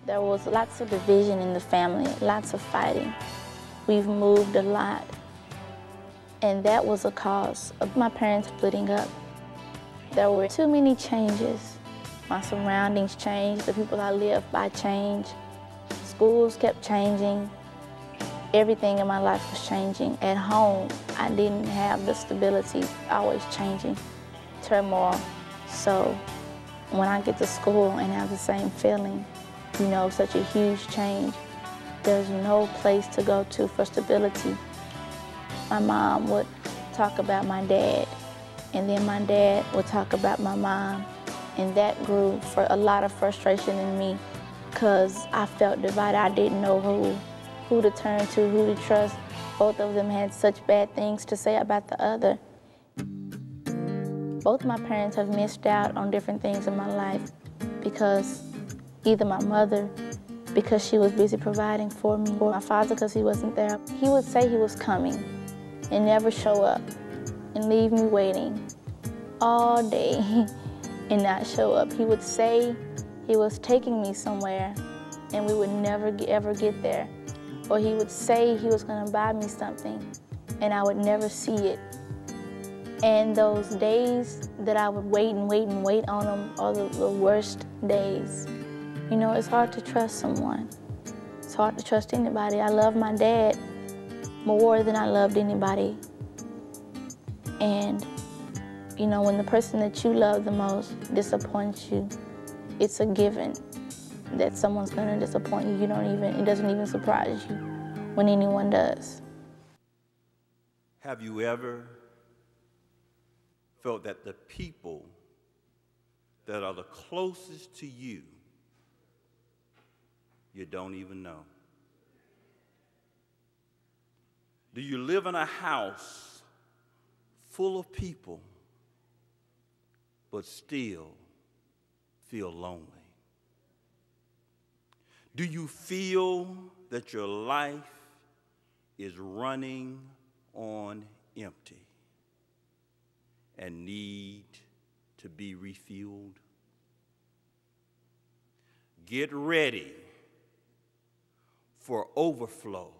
There was lots of division in the family, lots of fighting. We've moved a lot, and that was a cause of my parents splitting up. There were too many changes. My surroundings changed, the people I lived by changed. Schools kept changing. Everything in my life was changing. At home, I didn't have the stability, always changing, turmoil. So when I get to school and have the same feeling, you know, such a huge change, there's no place to go to for stability. My mom would talk about my dad, and then my dad would talk about my mom, and that grew for a lot of frustration in me because I felt divided. I didn't know who to turn to, who to trust. Both of them had such bad things to say about the other. Both my parents have missed out on different things in my life because either my mother, because she was busy providing for me, or my father, because he wasn't there. He would say he was coming and never show up and leave me waiting all day and not show up. He would say he was taking me somewhere and we would never ever get there. Or he would say he was gonna buy me something and I would never see it. And those days that I would wait and wait and wait on him are the worst days. You know, it's hard to trust someone. It's hard to trust anybody. I love my dad more than I loved anybody. And, you know, when the person that you love the most disappoints you, it's a given that someone's gonna disappoint you. It doesn't even surprise you when anyone does. Have you ever felt that the people that are the closest to you, you don't even know? Do you live in a house full of people but still feel lonely? Do you feel that your life is running on empty and need to be refueled? Get ready for Overflow,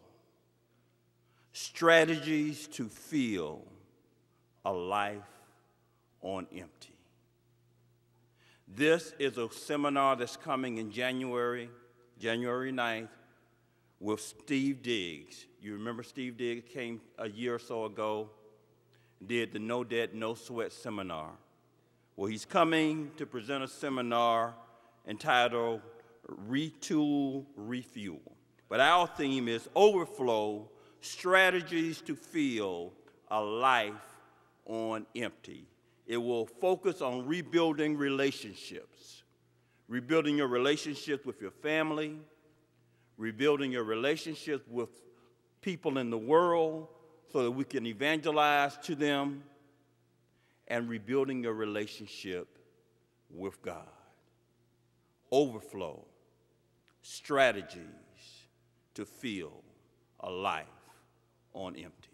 strategies to fill a life on empty. This is a seminar that's coming in January 9th, with Steve Diggs. You remember Steve Diggs came a year or so ago, did the No Debt, No Sweat seminar. Well, he's coming to present a seminar entitled Retooled Refueled. But our theme is Overflow, strategies to fill a life on empty. It will focus on rebuilding relationships. Rebuilding your relationships with your family, rebuilding your relationships with people in the world so that we can evangelize to them, and rebuilding your relationship with God. Overflow, strategies to fill a life on empty.